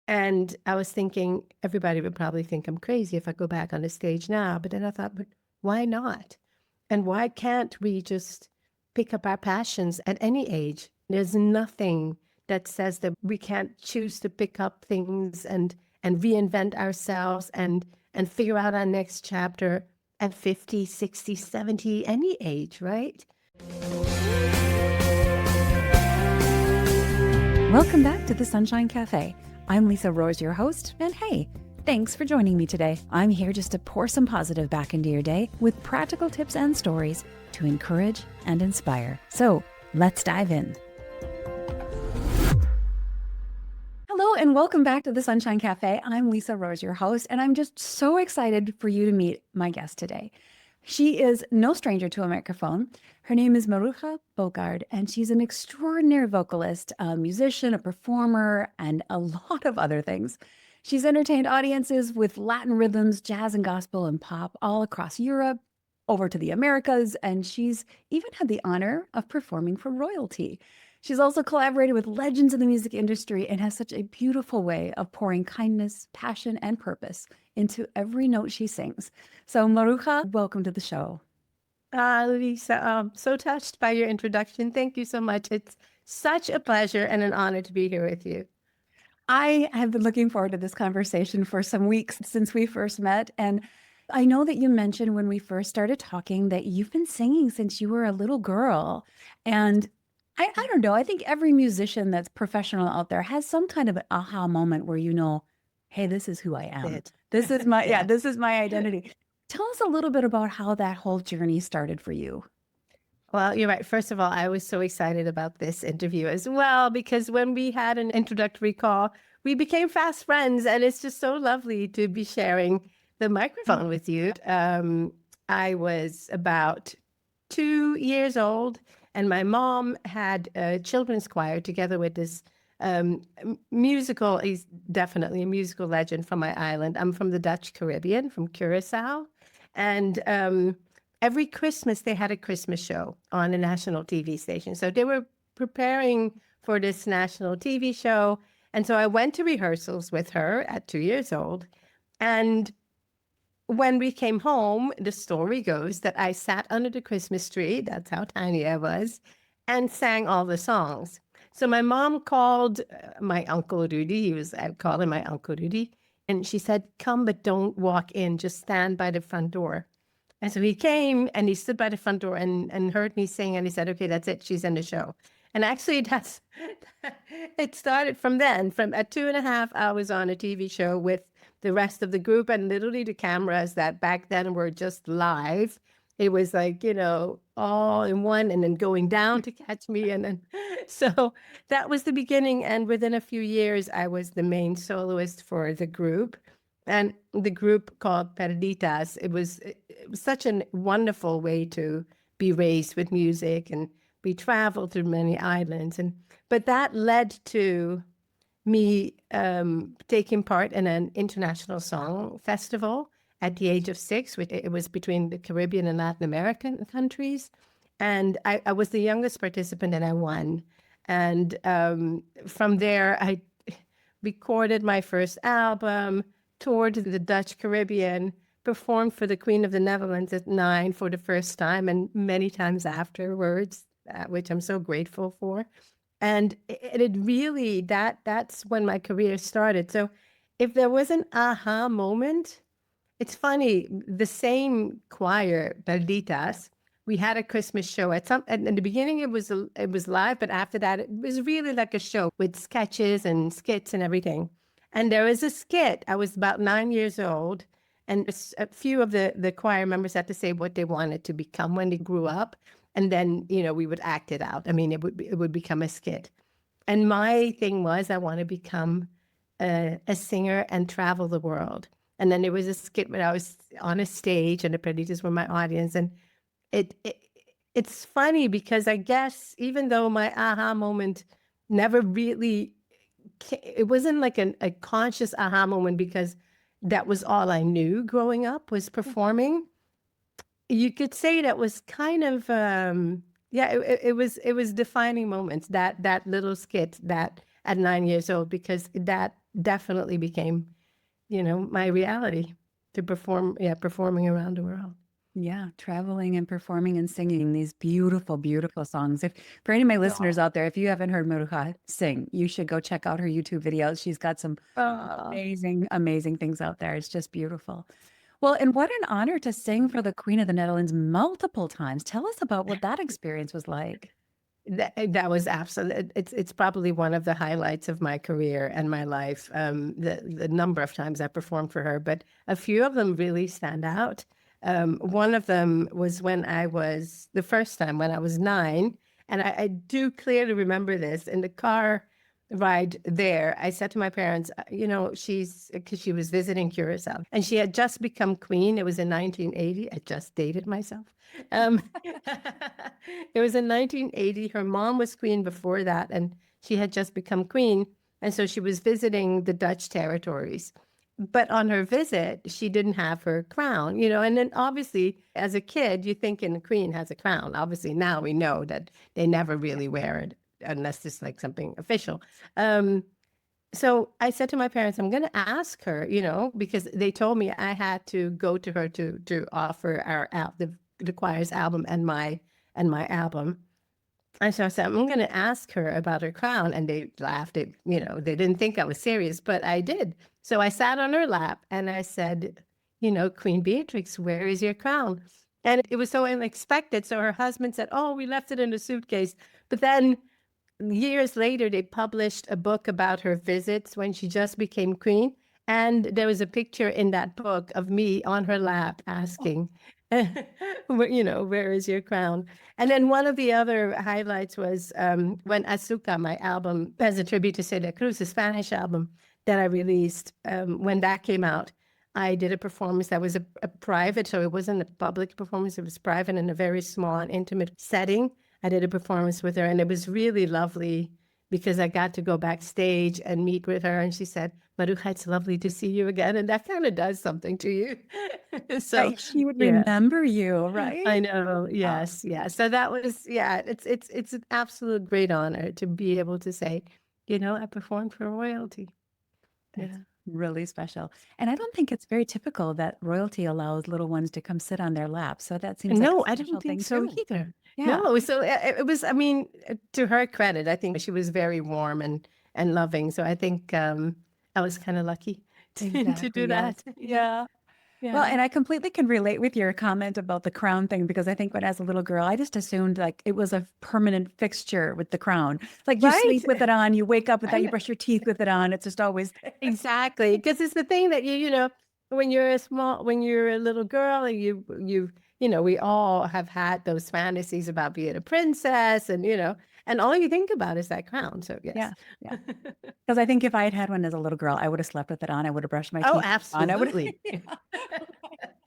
And I was thinking everybody would probably think I'm crazy if I go back on the stage now. But then I thought, but why not? And why can't we just pick up our passions at any age? There's nothing that says that we can't choose to pick up things and reinvent ourselves and figure out our next chapter at 50, 60, 70, any age, right? Welcome back to the Sunshine Cafe. I'm Lisa Rose, your host, and hey, thanks for joining me today. I'm here just to pour some positive back into your day with practical tips and stories to encourage and inspire. So let's dive in. Hello and welcome back to the Sunshine Cafe. I'm Lisa Rose, your host, and I'm just so excited for you to meet my guest today. She is no stranger to a microphone. Her name is Maruja Bogaard, and she's an extraordinary vocalist, a musician, a performer, and a lot of other things. She's entertained audiences with Latin rhythms, jazz and gospel and pop all across Europe, over to the Americas, and she's even had the honor of performing for royalty. She's also collaborated with legends in the music industry and has such a beautiful way of pouring kindness, passion, and purpose into every note she sings. So Maruja, welcome to the show. Lisa, I'm so touched by your introduction. Thank you so much. It's such a pleasure and an honor to be here with you. I have been looking forward to this conversation for some weeks since we first met. And I know that you mentioned when we first started talking that you've been singing since you were a little girl. And I don't know, I think every musician that's professional out there has some kind of an aha moment where you know, hey, this is who I am. This is my, Yeah. this is my identity. Tell us a little bit about how that whole journey started for you. Well, you're right. First of all, I was so excited about this interview as well, because when we had an introductory call, we became fast friends, and it's just so lovely to be sharing the microphone with you. I was about 2 years old, and my mom had a children's choir together with this musical. He's definitely a musical legend from my island. I'm from the Dutch Caribbean, from Curacao, and every Christmas they had a Christmas show on a national TV station. So they were preparing for this national TV show. And so I went to rehearsals with her at 2 years old. And when we came home, the story goes that I sat under the Christmas tree, that's how tiny I was, and sang all the songs. So my mom called my Uncle Rudy. I called him my Uncle Rudy. And she said, come, but don't walk in. Just stand by the front door. And so he came and he stood by the front door and heard me sing. And he said, okay, that's it. She's in the show. And actually, it started from then. From at 2.5, I was on a TV show with the rest of the group, and literally the cameras that back then were just live. It was like, all in one and then going down to catch me. And then, so that was the beginning. And within a few years, I was the main soloist for the group. And the group called Perditas. It was such a wonderful way to be raised with music, and we traveled through many islands. But that led to me taking part in an international song festival at the age of 6, which it was between the Caribbean and Latin American countries. And I was the youngest participant, and I won. And from there, I recorded my first album, toured the Dutch Caribbean, performed for the Queen of the Netherlands at 9 for the first time, and many times afterwards, which I'm so grateful for. And it really, that's when my career started. So if there was an aha moment, it's funny, the same choir, Perditas, we had a Christmas show in the beginning it was live, but after that it was really like a show with sketches and skits and everything. And there was a skit. I was about 9 years old, and a few of the choir members had to say what they wanted to become when they grew up. And then, we would act it out. I mean, it would become a skit. And my thing was, I want to become a singer and travel the world. And then there was a skit when I was on a stage, and the Perditas were my audience. And it's funny because I guess even though my aha moment never really, it wasn't like a conscious aha moment, because that was all I knew growing up was performing. You could say that was kind of it was defining moments, that little skit, that at 9 years old, because that definitely became, my reality to performing around the world. Yeah, traveling and performing and singing these beautiful, beautiful songs. If for any of my listeners out there, if you haven't heard Maruja sing, you should go check out her YouTube videos. She's got some Oh, amazing, amazing things out there. It's just beautiful. Well, and what an honor to sing for the Queen of the Netherlands multiple times. Tell us about what that experience was like. that was absolute. It's probably one of the highlights of my career and my life. The number of times I performed for her, but a few of them really stand out. One of them was the first time when I was 9, and I do clearly remember this. In the car ride there, I said to my parents, because she was visiting Curacao, and she had just become queen. It was in 1980. I just dated myself. Um, it was in 1980. Her mom was queen before that, and she had just become queen. And so she was visiting the Dutch territories. But on her visit, she didn't have her crown, and then obviously as a kid, you think the queen has a crown. Obviously now we know that they never really wear it unless it's like something official. So I said to my parents, I'm going to ask her, because they told me I had to go to her to offer the choir's album and my album. And so I said, I'm going to ask her about her crown. And they laughed. They didn't think I was serious, but I did. So I sat on her lap and I said, Queen Beatrix, where is your crown? And it was so unexpected. So her husband said, oh, we left it in a suitcase. But then years later, they published a book about her visits when she just became queen. And there was a picture in that book of me on her lap asking, where is your crown? And then one of the other highlights was when Azuka, my album, as a tribute to Celia Cruz, the Spanish album that I released, when that came out, I did a performance that was a private, so it wasn't a public performance, it was private in a very small and intimate setting. I did a performance with her, and it was really lovely because I got to go backstage and meet with her. And she said, Maruja, it's lovely to see you again. And that kind of does something to you. So Right, she would yeah, remember you, right? I know. Yes. Yeah. So that was, it's an absolute great honor to be able to say, I performed for royalty. That's really special. And I don't think it's very typical that royalty allows little ones to come sit on their lap. So that seems like a No, I special don't think thing so too. either. Yeah, No, so it was, to her credit, I think she was very warm and loving. So I think I was kind of lucky to exactly. do Yes. that. Yeah. Well, Yeah. and I completely can relate with your comment about the crown thing because I think when as a little girl, I just assumed like it was a permanent fixture with the crown. Like you Right. sleep with it on, you wake up with I that, you know. brush your teeth with it on. It's just always there. Exactly. Because it's the thing that when you're a little girl and we all have had those fantasies about being a princess and all you think about is that crown. So Yeah. yes. Yeah. Because I think if I had had one as a little girl, I would have slept with it on. I would have brushed my Oh, teeth on. I would. absolutely.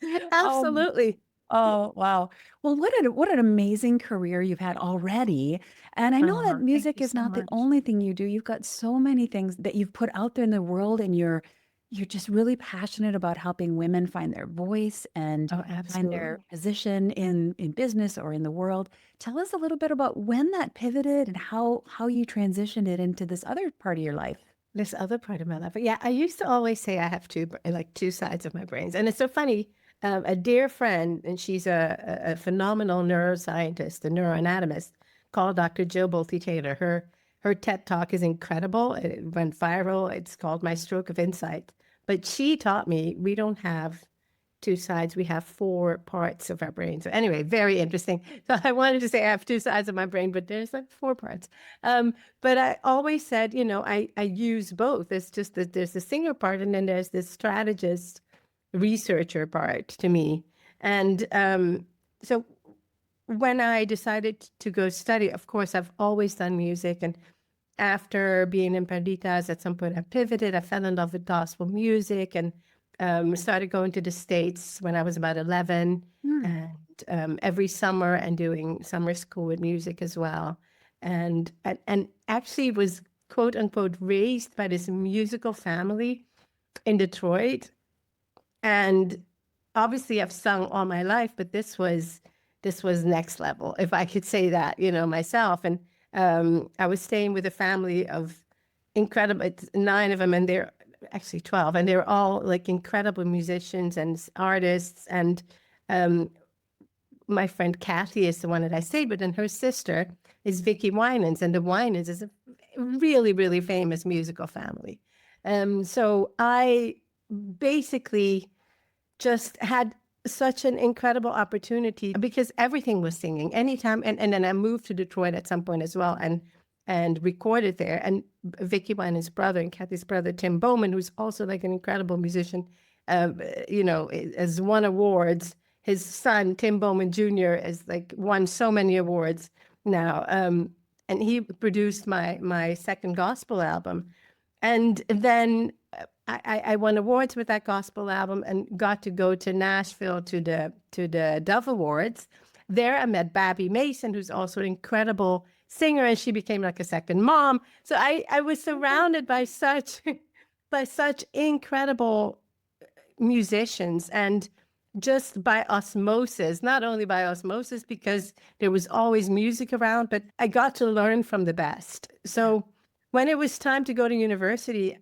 Oh, Absolutely. oh, wow. Well, what an amazing career you've had already. And I know that Oh, thank music you is so not the much. only thing you do. You've got so many things that you've put out there in the world, and you're just really passionate about helping women find their voice and Oh, find their absolutely. position in business or in the world. Tell us a little bit about when that pivoted and how you transitioned it into this other part of your life. This other part of my life. Yeah, I used to always say I have two sides of my brains. And it's so funny. A dear friend, and she's a phenomenal neuroscientist, a neuroanatomist, called Dr. Jill Bolte Taylor. Her TED Talk is incredible. It went viral. It's called My Stroke of Insight. But she taught me we don't have two sides. We have four parts of our brain. So anyway, very interesting. So I wanted to say I have two sides of my brain, but there's like four parts. But I always said, I use both. It's just that there's the singer part and then there's this strategist researcher part to me. And so when I decided to go study, of course, I've always done music. And after being in Perditas, at some point I pivoted. I fell in love with gospel music and started going to the States when I was about 11 Hmm. and every summer and doing summer school with music as well. And actually was quote unquote raised by this musical family in Detroit. And obviously I've sung all my life, but this was next level, if I could say that, myself. And I was staying with a family of incredible. It's 9 of them, and they're actually 12, and they're all like incredible musicians and artists. And um, my friend Kathy is the one that I stayed with, and her sister is Vicky Winans, and the Winans is a really, really famous musical family. So I basically just had such an incredible opportunity because everything was singing anytime. And then I moved to Detroit at some point as well and recorded there. And Vicky Winans' brother and Kathy's brother, Tim Bowman, who's also like an incredible musician, has won awards. His son, Tim Bowman Jr., has like won so many awards now. And he produced my second gospel album. And then I won awards with that gospel album and got to go to Nashville to the Dove Awards. There I met Babby Mason, who's also an incredible singer, and she became like a second mom. So I was surrounded by such incredible musicians, and just by osmosis, not only by osmosis because there was always music around, but I got to learn from the best. So when it was time to go to university,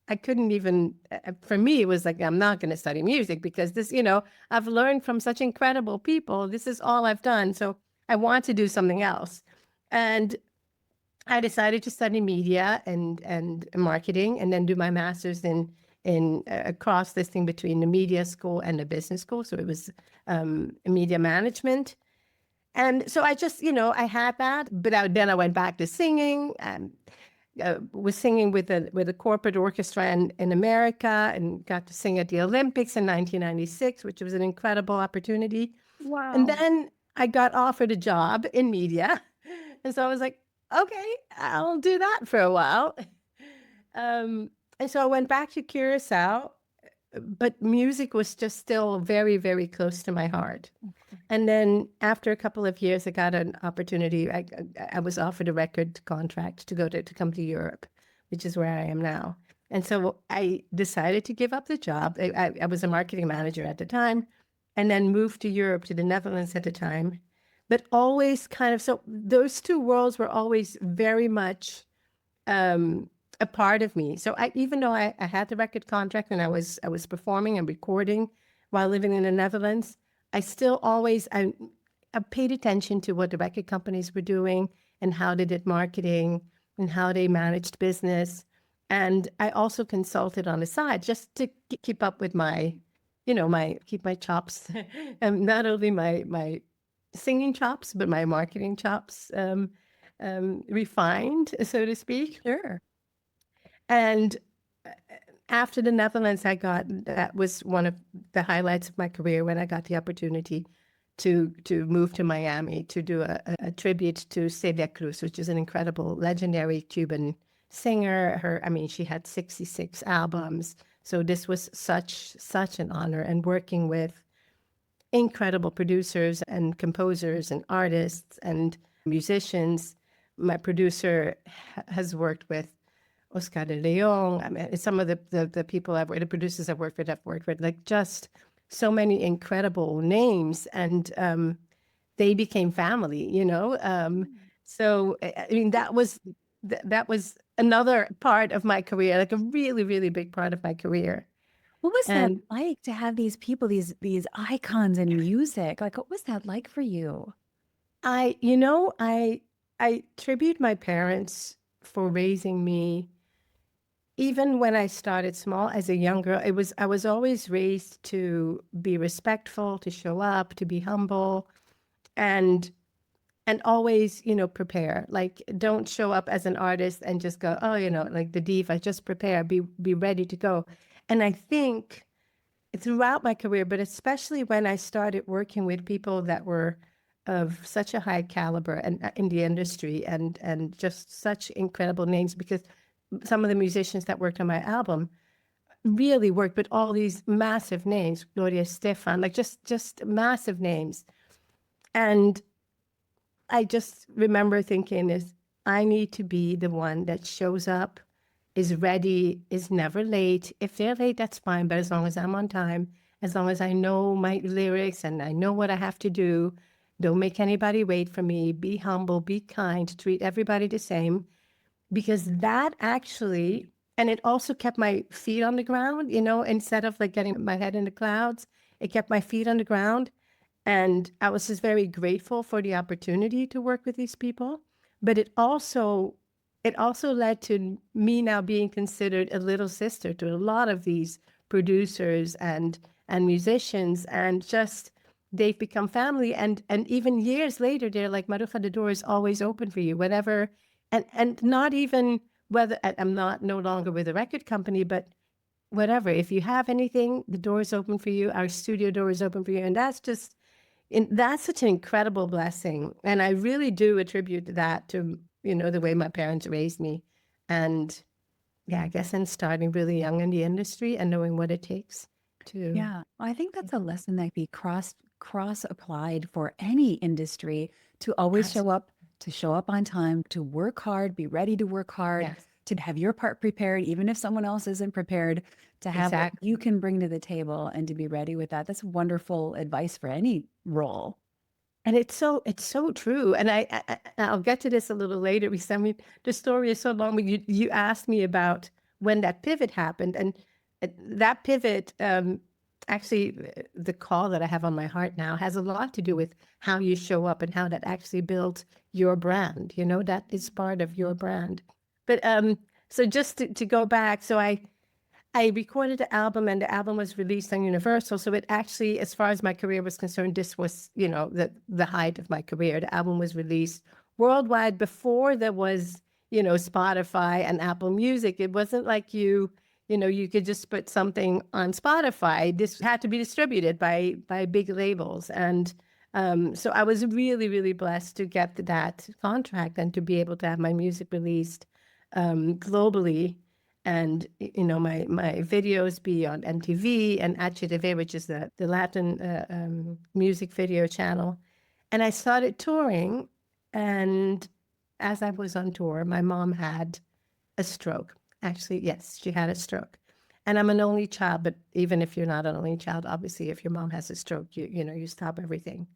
I couldn't even, for me, it was like, I'm not going to study music because this, I've learned from such incredible people. This is all I've done. So I want to do something else. And I decided to study media and marketing, and then do my master's in across this thing between the media school and the business school. So it was media management. And so I just, I had that, but then I went back to singing and was singing with a corporate orchestra in America, and got to sing at the Olympics in 1996, which was an incredible opportunity. Wow. And then I got offered a job in media. And so I was like, okay, I'll do that for a while. And so I went back to Curacao, but music was just still very, very close to my heart. And then after a couple of years, I got an opportunity. I was offered a record contract to come to Europe, which is where I am now. And so I decided to give up the job. I was a marketing manager at the time, and then moved to Europe, to the Netherlands at the time. But always so those two worlds were always very much a part of me. So even though I had the record contract and I was performing and recording while living in the Netherlands, I still always I paid attention to what the record companies were doing and how they did marketing and how they managed business. And I also consulted on the side just to keep up with keep my chops, and not only my singing chops, but my marketing chops refined, so to speak. Sure. And after the Netherlands, that was one of the highlights of my career, when I got the opportunity to move to Miami to do a tribute to Celia Cruz, which is an incredible, legendary Cuban singer. She had 66 albums. So this was such an honor, and working with incredible producers and composers and artists and musicians. My producer has worked with Oscar de Leon. Some of the people the producers I've worked with, like just so many incredible names, and they became family, So that was another part of my career, like a really, really big part of my career. What was that like to have these people, these icons in music? Like, what was that like for you? I tribute my parents for raising me. Even when I started small as a young girl, I was always raised to be respectful, to show up, to be humble, and always, prepare. Like, don't show up as an artist and just go, oh, like the diva, just prepare, be ready to go. And I think throughout my career, but especially when I started working with people that were of such a high caliber and in the industry, and just such incredible names, because some of the musicians that worked on my album really worked with all these massive names, Gloria Estefan, like just massive names. And I just remember thinking I need to be the one that shows up, is ready, is never late. If they're late, that's fine. But as long as I'm on time, as long as I know my lyrics and I know what I have to do, don't make anybody wait for me. Be humble, be kind, treat everybody the same. because that actually, and it also kept my feet on the ground, instead of like getting my head in the clouds, it kept my feet on the ground. And I was just very grateful for the opportunity to work with these people. But it also led to me now being considered a little sister to a lot of these producers and musicians, and just they've become family. And even years later, they're like, Maruja, the door is always open for you, whatever. And not even whether I'm not no longer with a record company, but whatever. If you have anything, the door is open for you. Our studio door is open for you. And that's such an incredible blessing. And I really do attribute that to, the way my parents raised me. And yeah, I guess I'm starting really young in the industry and knowing what it takes to. Yeah, I think that's a lesson that be cross applied for any industry, to always show up on time, to work hard, be ready to work hard, Yes, to have your part prepared, even if someone else isn't prepared, to have what exactly. you can bring to the table and to be ready with that. That's wonderful advice for any role. And it's so true. And I'll get to this a little later because I mean the story is so long. But you asked me about when that pivot happened, and that pivot, actually, the call that I have on my heart now has a lot to do with how you show up and how that actually builds your brand. That is part of your brand. But so just to go back, so I recorded the album, and the album was released on Universal. So it actually, as far as my career was concerned, this was, the height of my career. The album was released worldwide before there was, Spotify and Apple Music. It wasn't like you could just put something on Spotify. This had to be distributed by big labels. And so I was really, really blessed to get that contract and to be able to have my music released globally, and my videos be on MTV and HTV, which is the Latin music video channel. And I started touring, and as I was on tour, my mom had a stroke. Actually, yes, she had a stroke. And I'm an only child, but even if you're not an only child, obviously, if your mom has a stroke, you stop everything.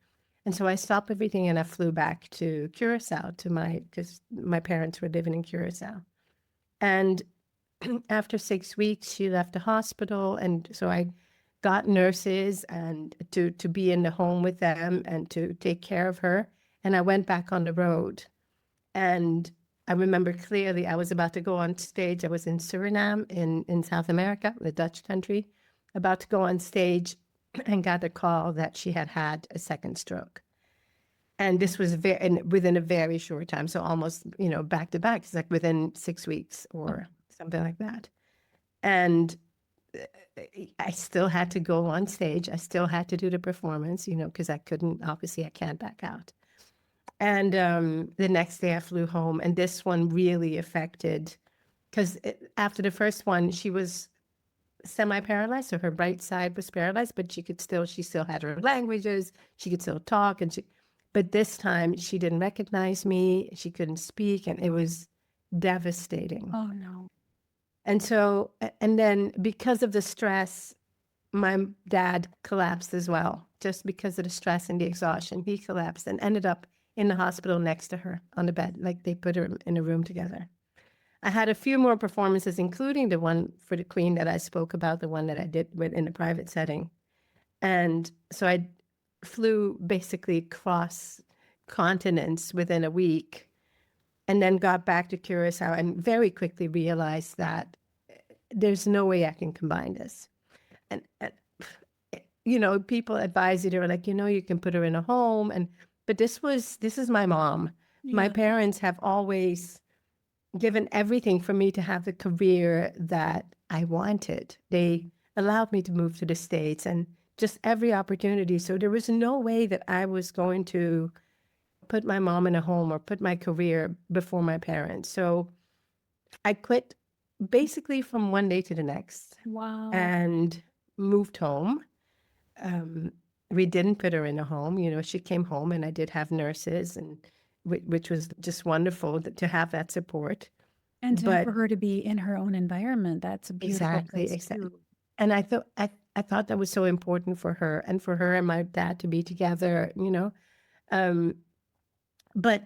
And so I stopped everything and I flew back to Curacao because my parents were living in Curacao. And after 6 weeks, she left the hospital, and so I got nurses and to be in the home with them and to take care of her. And I went back on the road, and I remember clearly I was about to go on stage. I was in Suriname in South America, the Dutch country, about to go on stage, and got a call that she had had a second stroke. And this was within a very short time, so almost back to back. It's like within 6 weeks or something like that. And I still had to go on stage. I still had to do the performance, because I can't back out. And the next day I flew home, and this one really affected, because after the first one, she was semi-paralyzed, so her right side was paralyzed, but she still had her languages, she could still talk, but this time she didn't recognize me, she couldn't speak, and it was devastating. Oh no. And so, and then because of the stress, my dad collapsed as well. Just because of the stress and the exhaustion, he collapsed and ended up in the hospital next to her on the bed. Like they put her in a room together. I had a few more performances, including the one for the Queen that I spoke about, the one that I did in a private setting. And so I flew basically across continents within a week, and then got back to Curacao and very quickly realized that there's no way I can combine this. And people advise you, they were like, you can put her in a home. But this is my mom. My Yeah. parents have always given everything for me to have the career that I wanted. They allowed me to move to the States and just every opportunity. So there was no way that I was going to put my mom in a home or put my career before my parents. So I quit basically from one day to the next Wow. and moved home. We didn't put her in a home. She came home, and I did have nurses, and which was just wonderful to have that support. And But for her to be in her own environment, that's a beautiful place exactly. too. And I thought that was so important for her and my dad to be together. Um, but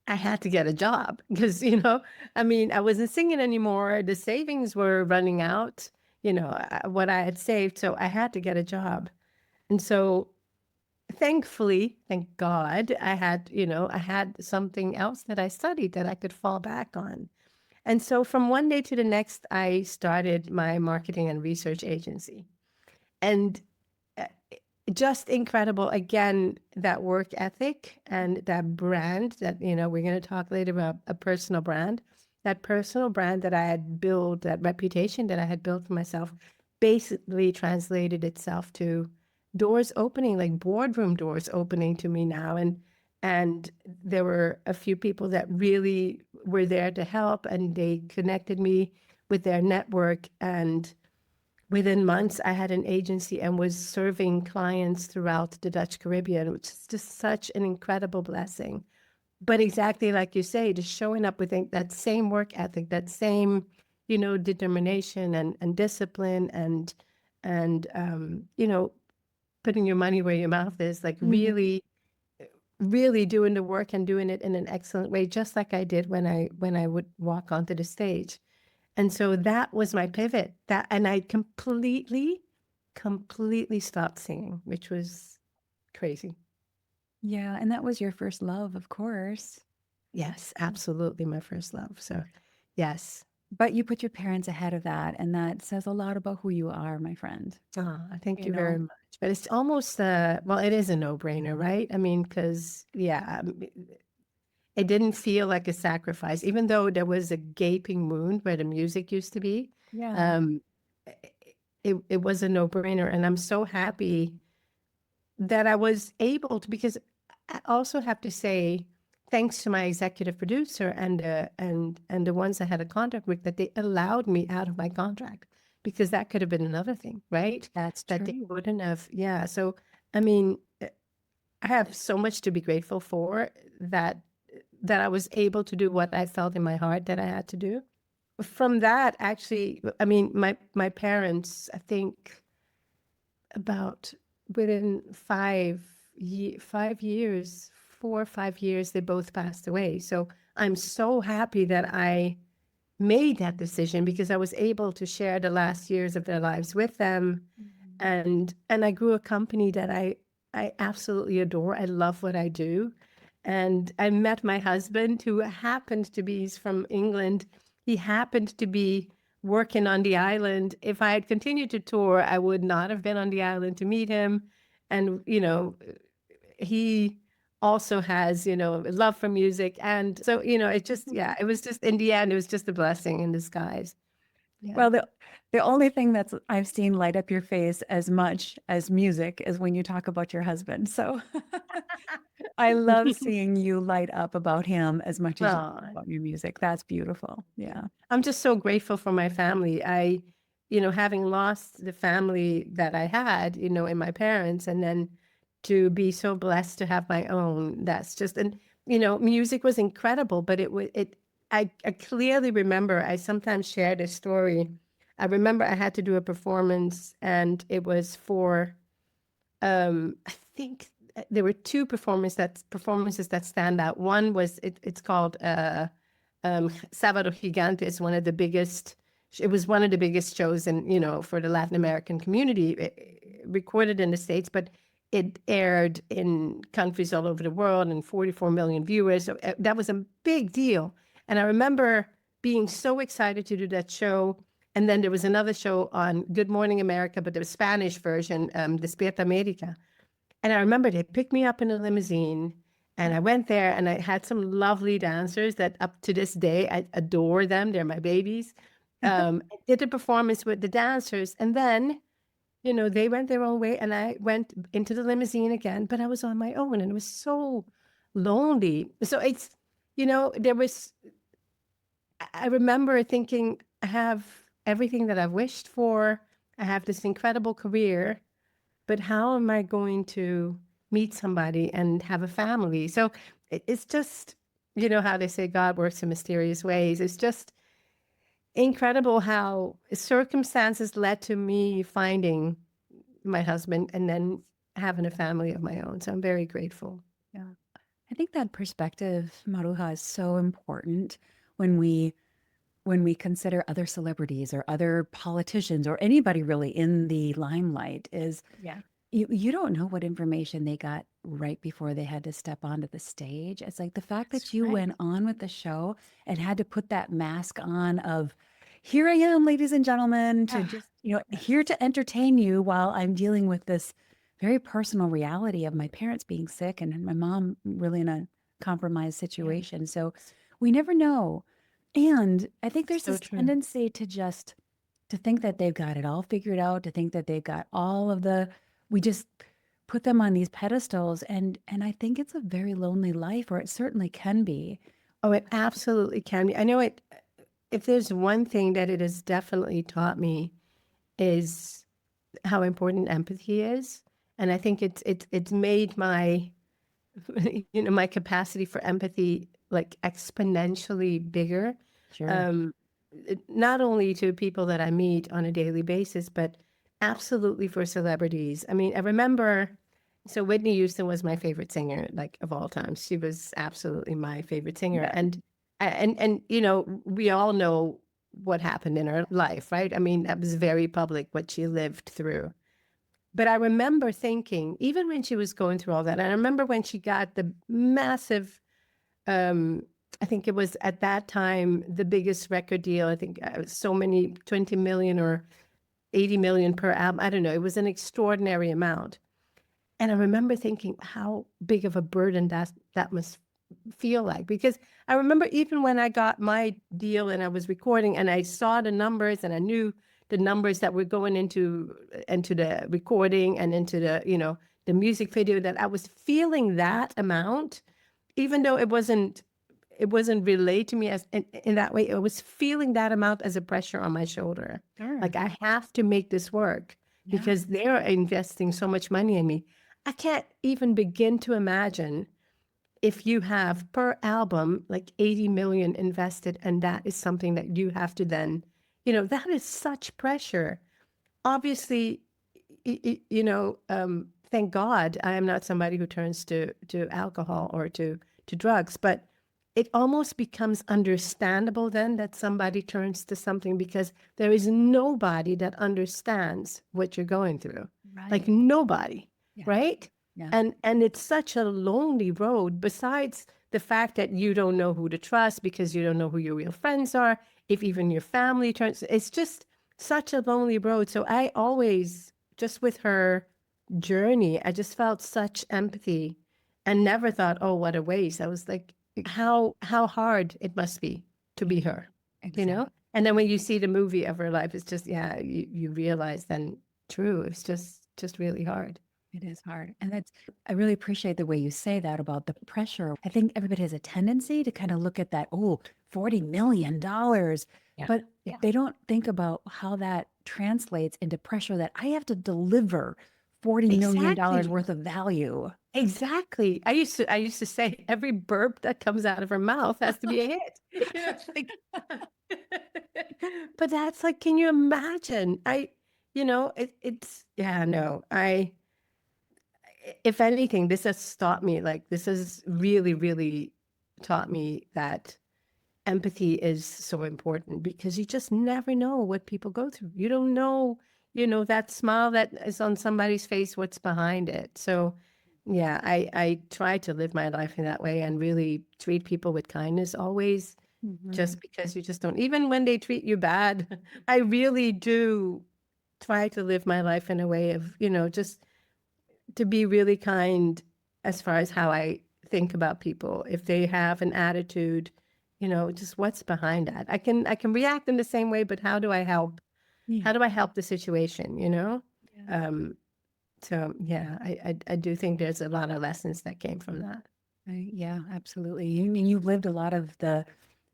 I had to get a job because, I mean, I wasn't singing anymore. The savings were running out, what I had saved. So I had to get a job. And so thankfully, thank God, I had something else that I studied that I could fall back on. And so from one day to the next, I started my marketing and research agency. And uh, just incredible, again, that work ethic and that brand that, we're going to talk later about a personal brand. That personal brand that I had built, that reputation that I had built for myself, basically translated itself to doors opening, like boardroom doors opening to me now. And there were a few people that really were there to help, and they connected me with their network. And within months, I had an agency and was serving clients throughout the Dutch Caribbean, which is just such an incredible blessing. But exactly like you say, just showing up with that same work ethic, that same, determination and discipline and putting your money where your mouth is, like Mhm. really, really doing the work and doing it in an excellent way, just like I did when I would walk onto the stage. And so that was my pivot. And I completely stopped singing, which was crazy. Yeah, and that was your first love, of course. Yes, absolutely my first love. So, yes. But you put your parents ahead of that, and that says a lot about who you are, my friend. Thank You you very know? much. But it's almost well, it is a no-brainer, right? I mean, because yeah, it didn't feel like a sacrifice, even though there was a gaping wound where the music used to be. Yeah. Um, it was a no-brainer, and I'm so happy that I was able to, because I also have to say, thanks to my executive producer and the ones I had a contract with, that they allowed me out of my contract, because that could have been another thing, right? That's That they true. wouldn't have. Yeah. So, I mean, I have so much to be grateful for, that I was able to do what I felt in my heart that I had to do. From that, actually, I mean, my parents, I think about within 5 years, 4 or 5 years, they both passed away. So I'm so happy that I made that decision, because I was able to share the last years of their lives with them. Mhm. And I grew a company that I absolutely adore. I love what I do. And I met my husband, who happened to be, he's from England. He happened to be working on the island. If I had continued to tour, I would not have been on the island to meet him. And, he also has, a love for music. And so, it just, yeah, it was just, in the end, it was just a blessing in disguise. Yeah. Well, the only thing that's I've seen light up your face as much as music is when you talk about your husband. So I love seeing you light up about him as much as you do Oh, about your music. That's beautiful. yeah. Yeah. I'm just so grateful for my family. Having lost the family that I had, in my parents, and then to be so blessed to have my own, that's just, and, music was incredible, but I clearly remember, I sometimes share this story. I remember I had to do a performance, and it was for, I think there were two performances that stand out. One was, it's called, Sábado Gigante. Is one of the biggest. It was one of the biggest shows for the Latin American community, recorded in the States, but it aired in countries all over the world, and 44 million viewers. So that was a big deal. And I remember being so excited to do that show. And then there was another show on Good Morning America, but the Spanish version, Despierta America. And I remember they picked me up in a limousine, and I went there, and I had some lovely dancers that up to this day, I adore them. They're my babies. I did a performance with the dancers, and then, they went their own way, and I went into the limousine again, but I was on my own, and it was so lonely. So there was, I remember thinking, I have everything that I've wished for. I have this incredible career, but how am I going to meet somebody and have a family? So it's just, how they say God works in mysterious ways. It's just incredible how circumstances led to me finding my husband and then having a family of my own. So I'm very grateful. Yeah. I think that perspective, Maruja, is so important when we consider other celebrities or other politicians or anybody really in the limelight is Yeah, you don't know what information they got right before they had to step onto the stage. It's like the fact that's that you right. went on with the show and had to put that mask on of here I am, ladies and gentlemen, to Ah, just, here yes. to entertain you while I'm dealing with this very personal reality of my parents being sick and my mom really in a compromised Yeah, situation. So we never know. And I think there's so this true. tendency to think that they've got it all figured out, to think that they've got all of the we just put them on these pedestals and I think it's a very lonely life, or it certainly can be. Oh, it absolutely can be. I know it. If there's one thing that it has definitely taught me is how important empathy is, and I think it's made my my capacity for empathy like exponentially bigger. Sure. Um, Not only to people that I meet on a daily basis, but absolutely for celebrities. I mean, I remember, so Whitney Houston was my favorite singer, like of all time. She was absolutely my favorite singer, Yeah. and we all know what happened in her life, right? I mean, that was very public what she lived through. But I remember thinking, even when she was going through all that, I remember when she got the massive, um, I think it was at that time the biggest record deal. I think so many 20 million or 80 million per album. I don't know. It was an extraordinary amount. And I remember thinking how big of a burden that must feel like. Because I remember even when I got my deal and I was recording and I saw the numbers and I knew the numbers that were going into the recording and into the music video, that I was feeling that amount, even though it wasn't relayed to me as in that way. I was feeling that amount as a pressure on my shoulder. Sure. Like I have to make this work Yeah. because they're investing so much money in me. I can't even begin to imagine if you have per album like 80 million invested, and that is something that you have to then, that is such pressure. Obviously, thank God I am not somebody who turns to alcohol or to drugs, but it almost becomes understandable then that somebody turns to something because there is nobody that understands what you're going through. Like Right. nobody, Yeah. right? Yeah. And it's such a lonely road, besides the fact that you don't know who to trust because you don't know who your real friends are, if even your family turns, it's just such a lonely road. So I always, just with her journey, I just felt such empathy and never thought, oh, what a waste. I was like, how hard it must be to Yeah. be her, you Exactly. know? And then when you see the movie of her life, it's just, yeah, you realize then true, it's just really hard. It is hard. And I really appreciate the way you say that about the pressure. I think everybody has a tendency to kind of look at that, oh, $40 million. Yeah. But Yeah. they don't think about how that translates into pressure that I have to deliver $40 million Exactly. worth of value. Exactly. I used to say every burp that comes out of her mouth has to be a hit. It's like, but that's like, can you imagine? It's yeah, no. If anything, this has taught me, like, this has really, really taught me that empathy is so important because you just never know what people go through. You don't know, that smile that is on somebody's face, what's behind it. So, yeah, I try to live my life in that way and really treat people with kindness always, Mhm. just because you just don't, even when they treat you bad, I really do try to live my life in a way of, just to be really kind as far as how I think about people. If they have an attitude, just what's behind that. I can react in the same way, but how do I help? Yeah. How do I help the situation, Yeah. Um, so yeah, I do think there's a lot of lessons that came from that. Yeah, absolutely. You lived a lot of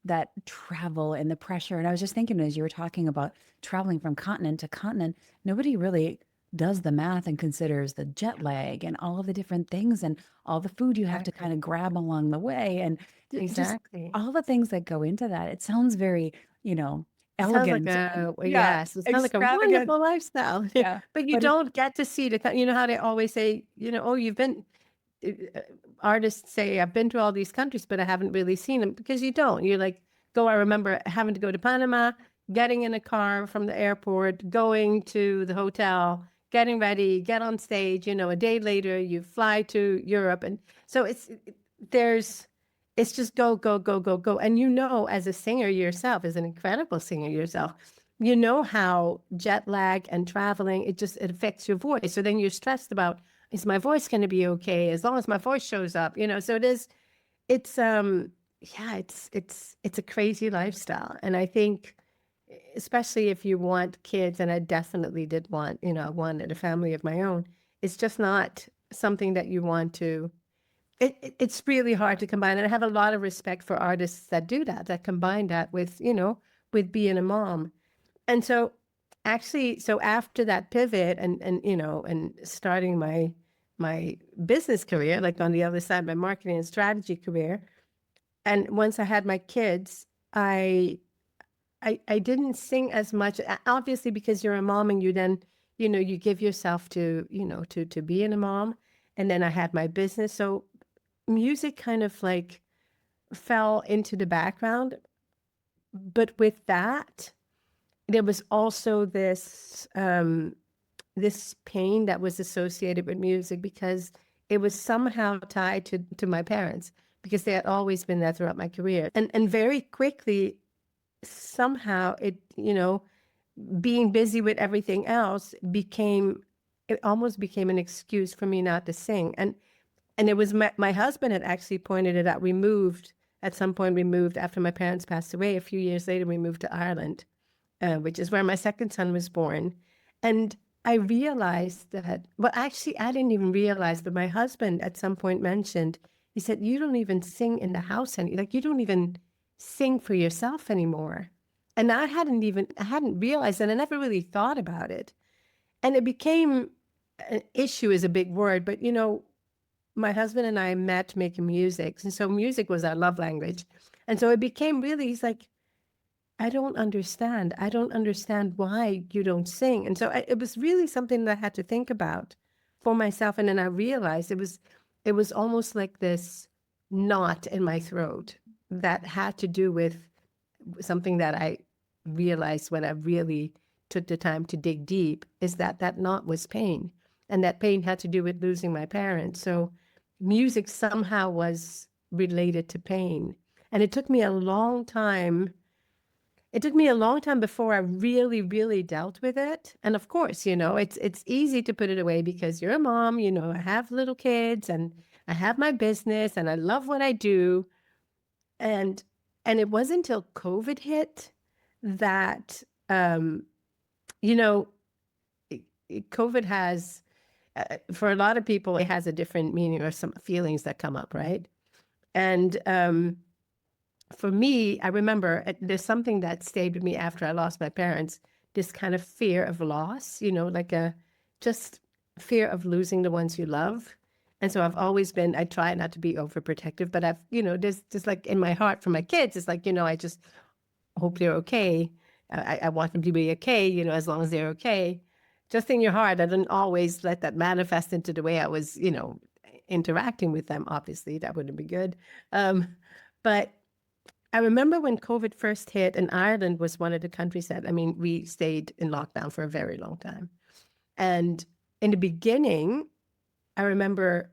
that travel and the pressure. And I was just thinking as you were talking about traveling from continent to continent, nobody really does the math and considers the jet lag and all of the different things and all the food you have to kind Exactly. of grab along the way and just Exactly. all the things that go into that. It sounds very, It sounds like elegant and well, yeah, yes, it sounds like a extravagant. wonderful lifestyle, Yeah. but you But it don't get to see the, how they always say, oh, you've been. artists say, I've been to all these countries, but I haven't really seen them, because you don't. You're like, I remember having to go to Panama, getting in a car from the airport, going to the hotel, getting ready, get on stage, a day later you fly to Europe. And so it's just go, go, go, go, go. And as a singer yourself, as an incredible singer yourself, how jet lag and traveling, it affects your voice. So then you're stressed about, is my voice going to be okay? As long as my voice shows up, so it's, yeah, it's a crazy lifestyle. And I think, especially if you want kids, and I definitely did want, I wanted a family of my own, it's just not something that you want to, it's really hard to combine. And I have a lot of respect for artists that do that combine that with, with being a mom. And so actually, so after that pivot and starting my business career, like on the other side, my marketing and strategy career, and once I had my kids, I didn't sing as much, obviously, because you're a mom and you then, you give yourself to, to being a mom. And then I had my business. So music kind of like fell into the background. But with that, there was also this pain that was associated with music, because it was somehow tied to my parents, because they had always been there throughout my career. And very quickly, somehow being busy with everything else it almost became an excuse for me not to sing. And it was my husband had actually pointed it out. At some point we moved after my parents passed away. A few years later, we moved to Ireland, which is where my second son was born. And I realized that, well, actually, I didn't even realize, but my husband at some point mentioned, he said, you don't even sing in the house like you don't even sing for yourself anymore. And I hadn't realized that. I never really thought about it. And it became an issue, is a big word, but my husband and I met making music. And so music was our love language. And so it became really, he's like, I don't understand. I don't understand why you don't sing. And so it was really something that I had to think about for myself. And then I realized it was almost like this knot in my throat that had to do with something that I realized when I really took the time to dig deep, is that knot was pain. And that pain had to do with losing my parents. So music somehow was related to pain. And it took me a long time. It took me a long time before I really, really dealt with it. And of course, it's easy to put it away because you're a mom, I have little kids and I have my business and I love what I do. And it wasn't until COVID hit that, you know, COVID has, for a lot of people, it has a different meaning or some feelings that come up, right? And for me, I remember there's something that stayed with me after I lost my parents, this kind of fear of loss, like a just fear of losing the ones you love. And so I've always been, I try not to be overprotective, but I've, there's just like in my heart for my kids, it's like, I just hope they're okay. I want them to be okay, as long as they're okay. Just in your heart, I didn't always let that manifest into the way I was, interacting with them. Obviously, that wouldn't be good. But I remember when COVID first hit, and Ireland was one of the countries that, we stayed in lockdown for a very long time. And in the beginning, I remember,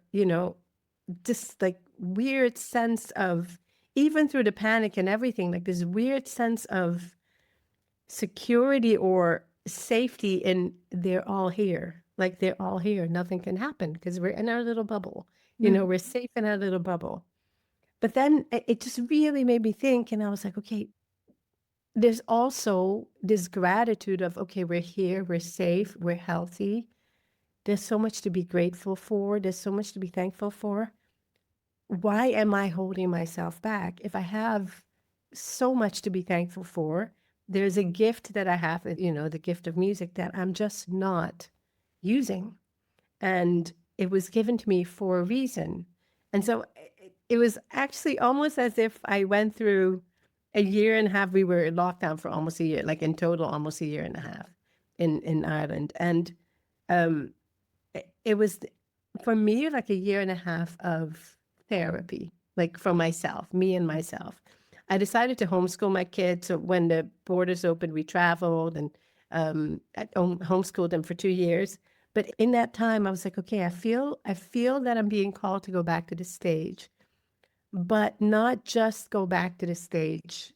just like weird sense of, even through the panic and everything, like this weird sense of security or safety in they're all here. Like they're all here. Nothing can happen because we're in our little bubble. We're safe in our little bubble. But then it just really made me think, and I was like, okay, there's also this gratitude of, okay, we're here, we're safe, we're healthy. There's so much to be grateful for. There's so much to be thankful for. Why am I holding myself back? If I have so much to be thankful for, there's a gift that I have, the gift of music that I'm just not using. And it was given to me for a reason. And so it was actually almost as if I went through a year and a half. We were in lockdown for almost a year, like in total, almost a year and a half in Ireland. And it was for me, like a year and a half of therapy, like for myself, me and myself. I decided to homeschool my kids. So when the borders opened, we traveled and I homeschooled them for 2 years. But in that time, I was like, okay, I feel that I'm being called to go back to the stage, but not just go back to the stage,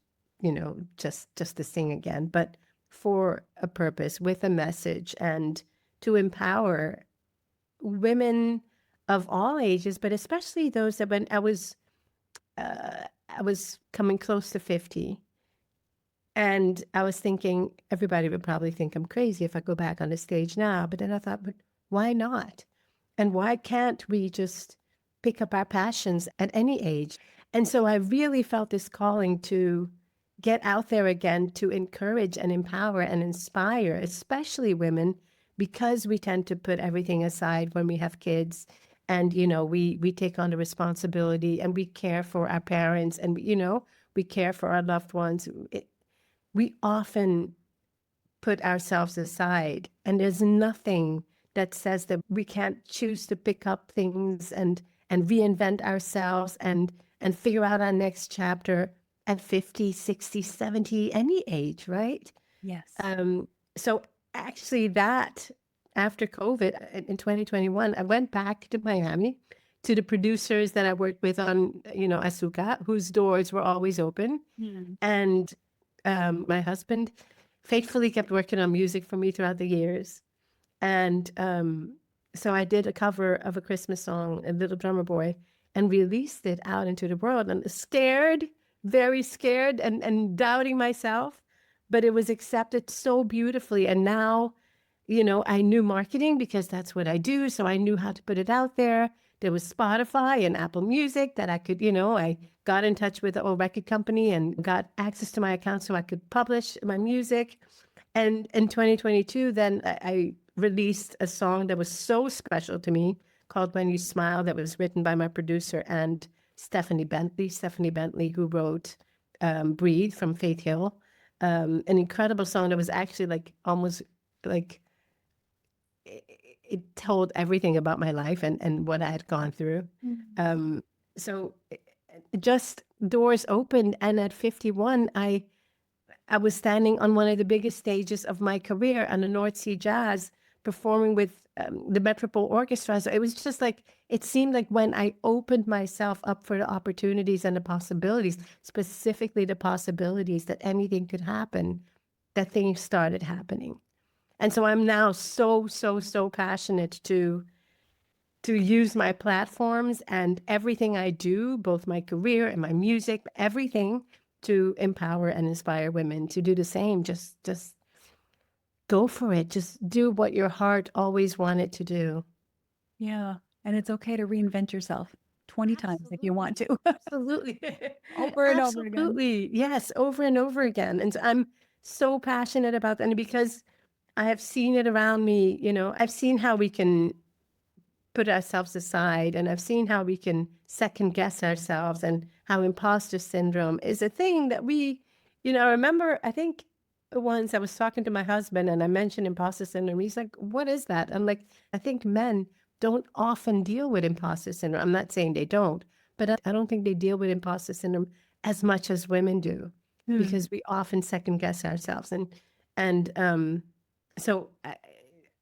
just to sing again, but for a purpose, with a message, and to empower women of all ages, but especially those that when I was coming close to 50, and I was thinking everybody would probably think I'm crazy if I go back on the stage now. But then I thought, but why not? And why can't we just pick up our passions at any age? And so I really felt this calling to get out there again, to encourage and empower and inspire, especially women, because we tend to put everything aside when we have kids. And, we take on the responsibility and we care for our parents and, we care for our loved ones. We often put ourselves aside, and there's nothing that says that we can't choose to pick up things and reinvent ourselves and figure out our next chapter at 50, 60, 70, any age, right? Yes. So actually that after COVID in 2021, I went back to Miami to the producers that I worked with on, Asuka, whose doors were always open. Mm. And my husband faithfully kept working on music for me throughout the years. And so I did a cover of a Christmas song, A Little Drummer Boy, and released it out into the world. And scared, very scared and doubting myself, but it was accepted so beautifully. And now, I knew marketing because that's what I do. So I knew how to put it out there. There was Spotify and Apple Music that I could, I got in touch with the old record company and got access to my account so I could publish my music. And in 2022, then I released a song that was so special to me called When You Smile, that was written by my producer and Stephanie Bentley, who wrote Breathe from Faith Hill. An incredible song that was actually like almost like it told everything about my life and what I had gone through. So just doors opened, and at 51, I was standing on one of the biggest stages of my career on the North Sea Jazz, performing with the Metropole Orchestra. So it was just like, it seemed like when I opened myself up for the opportunities and the possibilities, specifically the possibilities that anything could happen, that things started happening. And so I'm now so, so, so passionate to use my platforms and everything I do, both my career and my music, everything, to empower and inspire women to do the same. Just go for it. Just do what your heart always wanted to do. Yeah. And it's okay to reinvent yourself 20 times if you want to. Absolutely. Over and over again. Absolutely. Yes, over and over again. And so I'm so passionate about that. And because I have seen it around me, I've seen how we can put ourselves aside, and I've seen how we can second guess ourselves, and how imposter syndrome is a thing that we, I remember, I think once I was talking to my husband and I mentioned imposter syndrome. He's like, what is that? I'm like, I think men don't often deal with imposter syndrome. I'm not saying they don't, but I don't think they deal with imposter syndrome as much as women do, because we often second guess ourselves. And so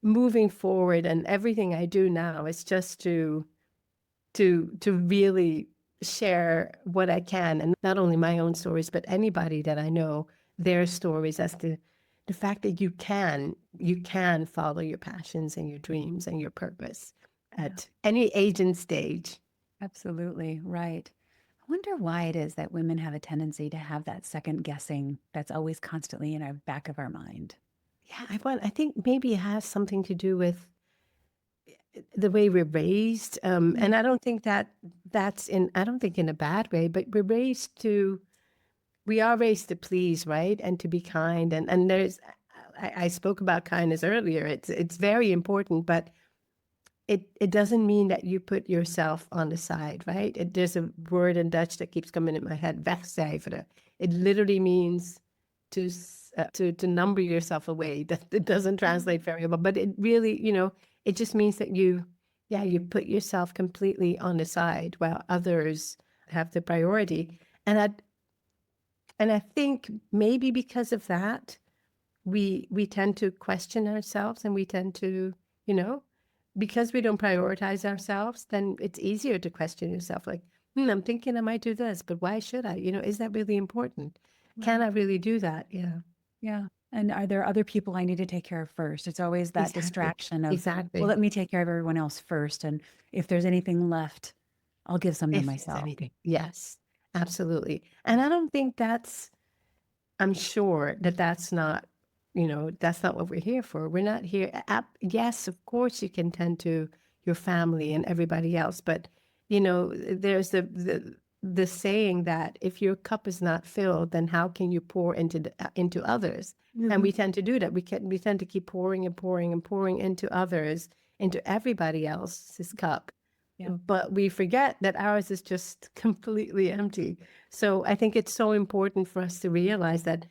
moving forward, and everything I do now is just to really share what I can, and not only my own stories, but anybody that I know, their stories, as to the fact that you can follow your passions and your dreams and your purpose at any age and stage. Absolutely. Right. I wonder why it is that women have a tendency to have that second guessing that's always constantly in our back of our mind. Yeah, I think maybe it has something to do with the way we're raised. And I don't think I don't think in a bad way, but we are raised to please, right? And to be kind. And I spoke about kindness earlier. It's very important, but it doesn't mean that you put yourself on the side, right? There's a word in Dutch that keeps coming in my head, wegcijferen. It literally means to number yourself away. That it doesn't translate very well, but it really, it just means that you Yeah, you put yourself completely on the side while others have the priority. And I think maybe because of that, we tend to question ourselves, and we tend to, you know, because we don't prioritize ourselves, then it's easier to question yourself like, I'm thinking I might do this, but why should I? Is that really important? Can Right. I really do that? Yeah, Yeah. And are there other people I need to take care of first? It's always that exactly. distraction of, well, Exactly. let me take care of everyone else first. And if there's anything left, I'll give some to If there's myself. anything. Yes, absolutely. And I don't think I'm sure that that's not, that's not what we're here for. We're not here. Yes, of course, you can tend to your family and everybody else, but there's the saying that if your cup is not filled, then how can you pour into others? And Mhm. we tend to do that. We tend to keep pouring and pouring and pouring into others, into everybody else's cup, Yeah. but we forget that ours is just completely empty. So I think it's so important for us to realize that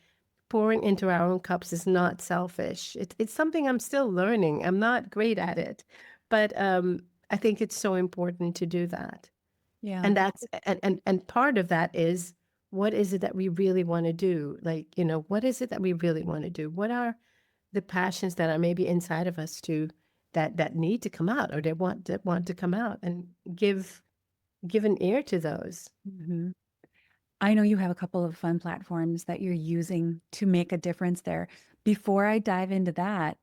pouring into our own cups is not selfish. It's something I'm still learning. I'm not great at it, but I think it's so important to do that. Yeah. And and part of that is, what is it that we really want to do? Like, what is it that we really want to do? What are the passions that are maybe inside of us to that need to come out, or they want to come out, and give an ear to those. Mhm. I know you have a couple of fun platforms that you're using to make a difference there. Before I dive into that,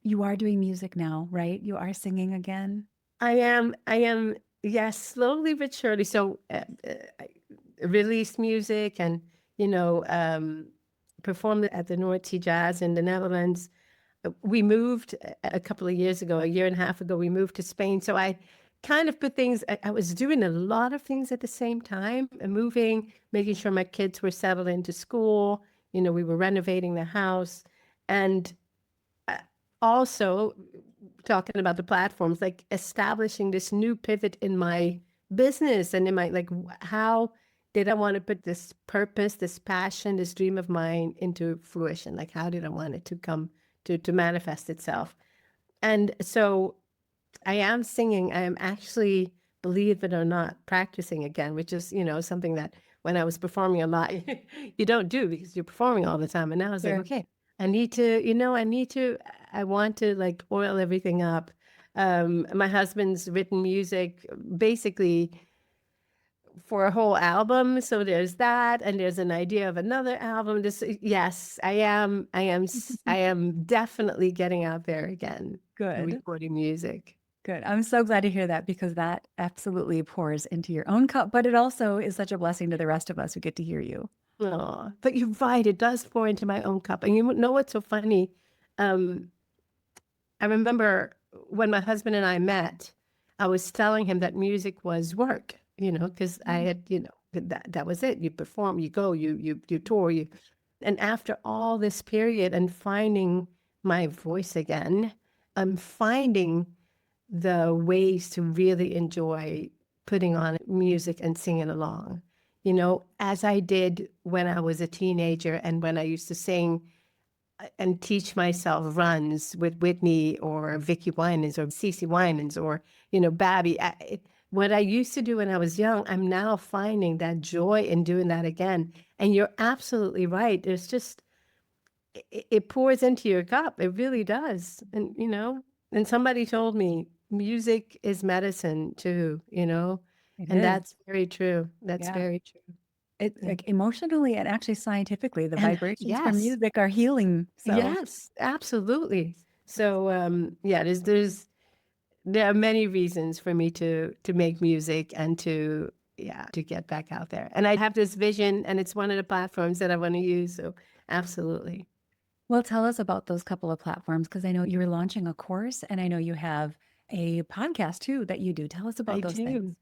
you are doing music now, right? You are singing again. I am, yes, slowly but surely. So I released music, and you know um performed at the North Sea Jazz in the Netherlands. We moved a couple of years ago, a year and a half ago, we moved to Spain. So I kind of put things, I was doing a lot of things at the same time, and moving, making sure my kids were settled into school. We were renovating the house. And also talking about the platforms, like establishing this new pivot in my business and in my, like, how did I want to put this purpose, this passion, this dream of mine into fruition? Like, how did I want it to come to manifest itself? And so I am singing. I am actually, believe it or not, practicing again, which is, something that when I was performing a lot, you don't do because you're performing all the time. And now I was like, Sure. okay, I want to like oil everything up. My husband's written music basically for a whole album. So there's that, and there's an idea of another album. Yes, I am definitely getting out there again and Good. recording music. Good. I'm so glad to hear that because that absolutely pours into your own cup, but it also is such a blessing to the rest of us who get to hear you. Oh, but you're right. It does pour into my own cup. And you know what's so funny? Um, I remember when my husband and I met, I was telling him that music was work, because I had, that was it. You perform, you go, you tour, and after all this period and finding my voice again, I'm finding the ways to really enjoy putting on music and singing along, as I did when I was a teenager, and when I used to sing and teach myself runs with Whitney or Vicky Winans or Cece Winans or, Babby. What I used to do when I was young, I'm now finding that joy in doing that again. And you're absolutely right. There's just, it pours into your cup. It really does. And somebody told me music is medicine too, It and is. that's very true. That's Yeah. very true. It Yeah. like emotionally and actually scientifically, the And vibrations from yes, music are healing. So yes, absolutely. So, yeah, there are many reasons for me to make music and to get back out there. And I have this vision, and it's one of the platforms that I want to use. So, absolutely. well, tell us about those couple of platforms because I know you're launching a course and I know you have a podcast too that you do. Tell us I about those things. do.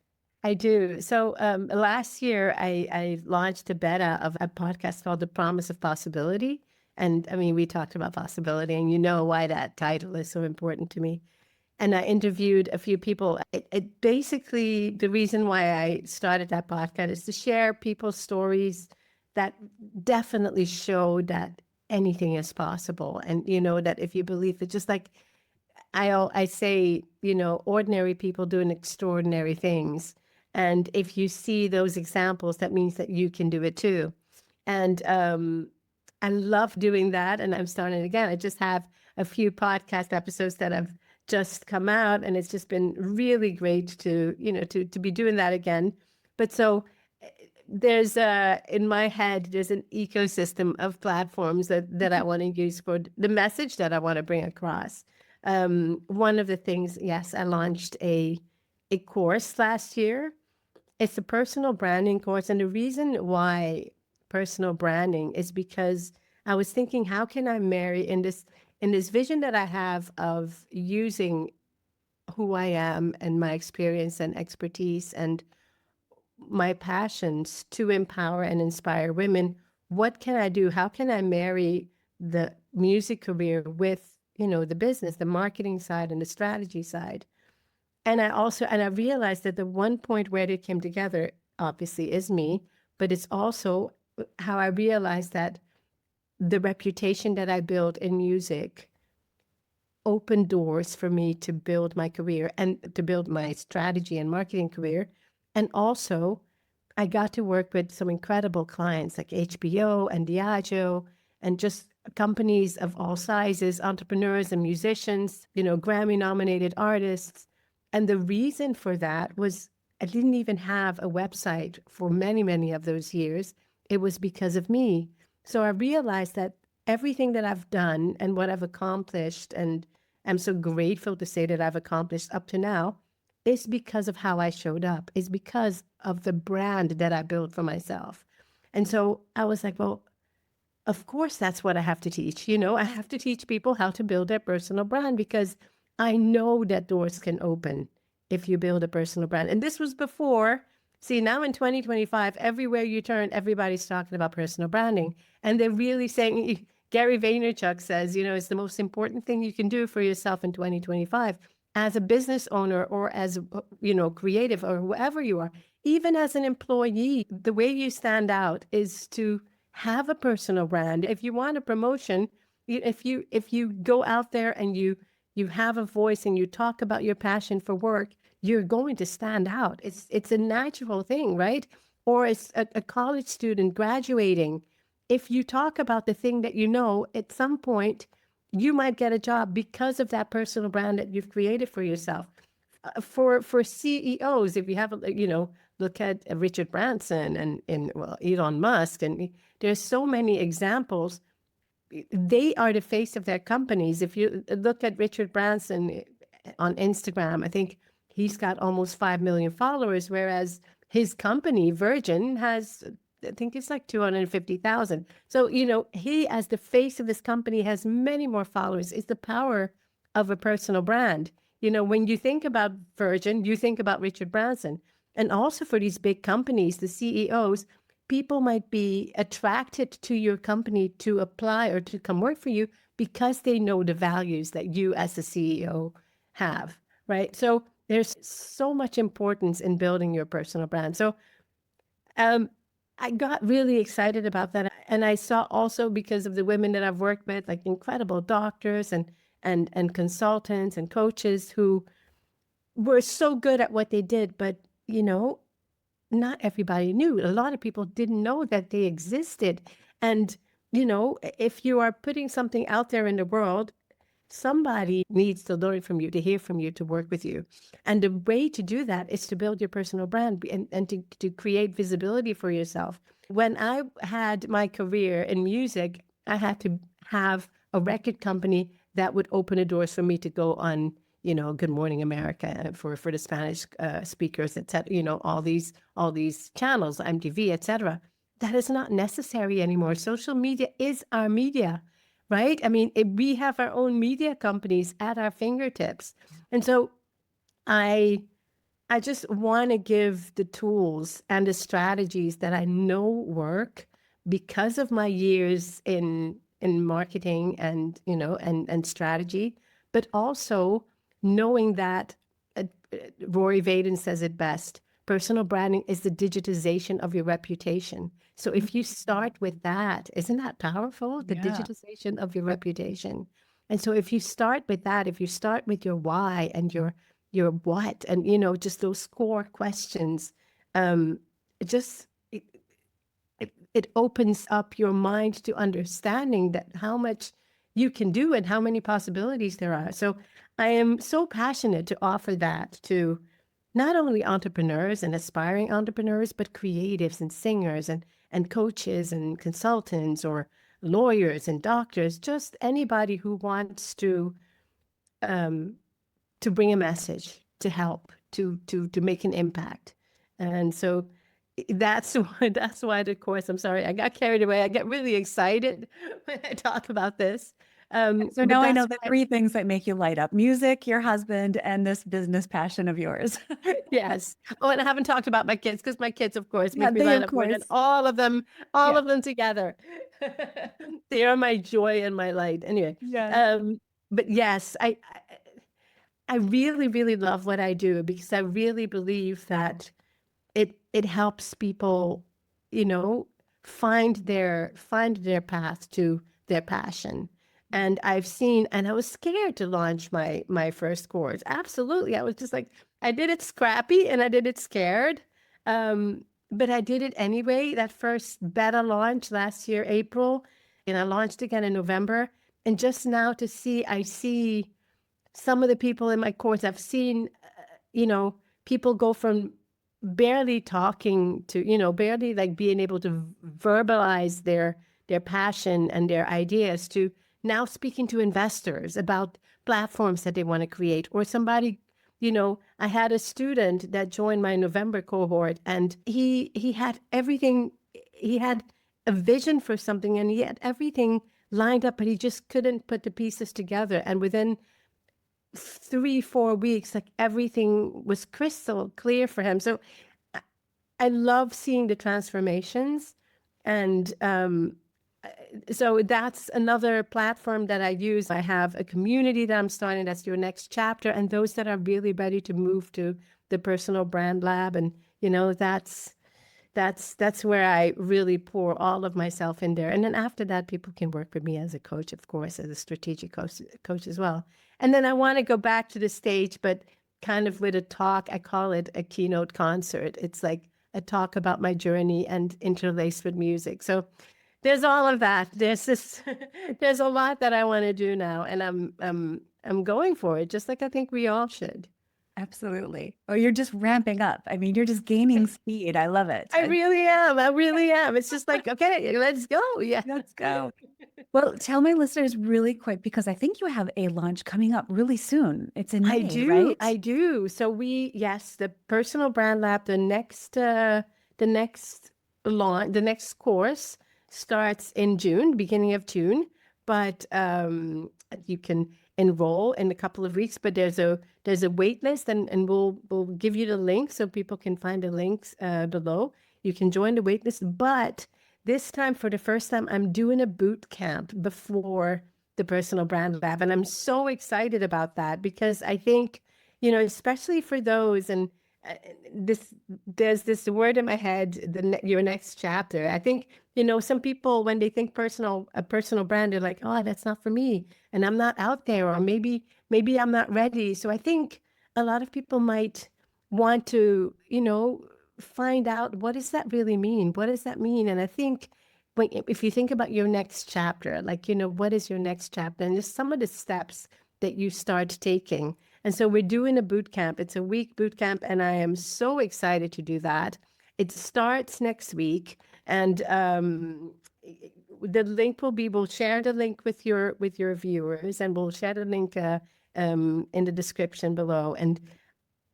I do. So last year, I launched a beta of a podcast called The Promise of Possibility. And I mean, we talked about possibility, and you know why that title is so important to me. And I interviewed a few people. It basically, the reason why I started that podcast is to share people's stories that definitely show that anything is possible. And, that if you believe it, just like I say, ordinary people doing extraordinary things. And if you see those examples, that means that you can do it too. And I love doing that. And I'm starting again. I just have a few podcast episodes that have just come out, and it's just been really great to, to be doing that again. But so there's in my head, there's an ecosystem of platforms that I want to use for the message that I want to bring across. One of the things, yes, I launched a course last year. It's a personal branding course. And the reason why personal branding is because I was thinking, how can I marry in this vision that I have of using who I am and my experience and expertise and my passions to empower and inspire women? What can I do? How can I marry the music career with, the business, the marketing side and the strategy side? And I realized that the one point where they came together, obviously, is me, but it's also how I realized that the reputation that I built in music opened doors for me to build my career and to build my strategy and marketing career. And also, I got to work with some incredible clients like HBO and Diageo and just companies of all sizes, entrepreneurs and musicians, Grammy nominated artists. And the reason for that was I didn't even have a website for many, many of those years. It was because of me. So I realized that everything that I've done and what I've accomplished, and I'm so grateful to say that I've accomplished up to now, is because of how I showed up, is because of the brand that I built for myself. And so I was like, well, of course, that's what I have to teach. I have to teach people how to build their personal brand because I know that doors can open if you build a personal brand. And this was before. See, now in 2025, everywhere you turn, everybody's talking about personal branding. And they're really saying, Gary Vaynerchuk says, it's the most important thing you can do for yourself in 2025 as a business owner or as, creative or whoever you are. Even as an employee, the way you stand out is to have a personal brand. If you want a promotion, if you go out there and you have a voice and you talk about your passion for work, you're going to stand out. It's a natural thing, right? Or it's a college student graduating. If you talk about the thing that at some point, you might get a job because of that personal brand that you've created for yourself. For CEOs, if you have, look at Richard Branson and Elon Musk, and there's so many examples. They are the face of their companies. If you look at Richard Branson on Instagram, I think he's got almost 5 million followers, whereas his company, Virgin, has, I think it's like 250,000. So, he, as the face of his company, has many more followers. It's the power of a personal brand. When you think about Virgin, you think about Richard Branson. And also for these big companies, the CEOs, people might be attracted to your company to apply or to come work for you because they know the values that you as the CEO have, right? So there's so much importance in building your personal brand. So I got really excited about that. And I saw also, because of the women that I've worked with, like incredible doctors and consultants and coaches who were so good at what they did, but not everybody knew. A lot of people didn't know that they existed. And, if you are putting something out there in the world, somebody needs to learn from you, to hear from you, to work with you. And the way to do that is to build your personal brand and to create visibility for yourself. When I had my career in music, I had to have a record company that would open the doors for me to go on, Good Morning America for the Spanish speakers, etc. All these channels, MTV, etc. That is not necessary anymore. Social media is our media, right? I mean, we have our own media companies at our fingertips, and so I just want to give the tools and the strategies that I know work because of my years in marketing and and strategy, but also knowing that Rory Vaden says it best. Personal branding is the digitization of your reputation. So if you start with that, isn't that powerful? The Yeah. digitization of your reputation. And so if you start with that, if you start with your why and your what, and just those core questions, it just it opens up your mind to understanding that how much you can do and how many possibilities there are. So I am so passionate to offer that to not only entrepreneurs and aspiring entrepreneurs, but creatives and singers and coaches and consultants or lawyers and doctors, just anybody who wants um, to bring a message, to help, to make an impact. And so that's why the course, I'm sorry, I got carried away. I get really excited when I talk about this. So But now I know that's the why, three things that make you light up: music, your husband, and this business passion of yours. yes. Oh, and I haven't talked about my kids because my kids, of course, Yeah, make me they light of up more than course. all Yeah. of them together. They are my joy and my light. Anyway, Yes. but yes, I really, really love what I do because I really believe that it helps people, you know, find their path to their passion. And I've seen, and I was scared to launch my first course. Absolutely. I was just like, I did it scrappy and I did it scared. But I did it anyway. That first beta launch last year, April, and I launched again in November. And just now I see some of the people in my course, I've seen, people go from barely talking to, barely like being able to verbalize their passion and their ideas to now speaking to investors about platforms that they want to create. Or somebody, I had a student that joined my November cohort, and he had everything. He had a vision for something, and he had everything lined up, but he just couldn't put the pieces together. And within 3, 4 weeks, like everything was crystal clear for him. So I I love seeing the transformations. And so that's another platform that I use. I have a community that I'm starting. That's your next chapter. And those that are really ready to move to the personal brand lab. And, that's where I really pour all of myself in there. And then after that, people can work with me as a coach, of course, as a strategic coach as well. And then I want to go back to the stage, but kind of with a talk. I call it a keynote concert. It's like a talk about my journey and interlaced with music. So there's all of that. There's this, there's a lot that I want to do now, and I'm going for it, just like I think we all should. Absolutely. Oh, you're just ramping up. I mean, you're just gaining speed. I love it. I really am. I really am. It's just like, okay, let's go. Yeah. Let's go. Well, tell my listeners really quick, because I think you have a launch coming up really soon. It's in I May, do. right? I do. So yes, the personal brand lab, the next launch, the next course starts in June, beginning of June. But you can enroll in a couple of weeks. But there's a wait list, and we'll give you the link so people can find the links below. You can join the wait list. But this time, for the first time, I'm doing a boot camp before the personal brand lab. And I'm so excited about that because I think, especially for those, and uh, this, there's this word in my head, your next chapter. I think, some people, when they think a personal brand, they're like, oh, that's not for me. And I'm not out there, or maybe I'm not ready. So I think a lot of people might want to, find out, what does that really mean? What does that mean? And I think, if you think about your next chapter, like, what is your next chapter? And just some of the steps that you start taking. And so we're doing a boot camp. It's a week boot camp, and I am so excited to do that. It starts next week, and the link we'll share the link with your viewers, and we'll share the link in the description below. And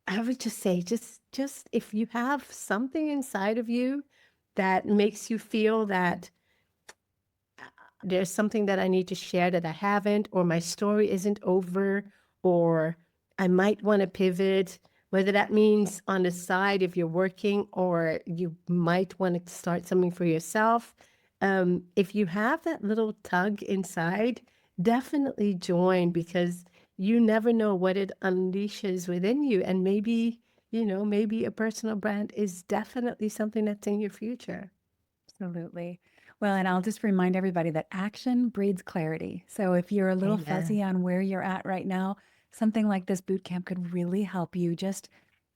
I would just say, just if you have something inside of you that makes you feel that there's something that I need to share that I haven't, or my story isn't over, or I might want to pivot, whether that means on the side if you're working, or you might want to start something for yourself. If you have that little tug inside, definitely join, because you never know what it unleashes within you. And maybe, maybe a personal brand is definitely something that's in your future. Absolutely. Well, and I'll just remind everybody that action breeds clarity. So if you're a little Amen. fuzzy on where you're at right now, something like this boot camp could really help you just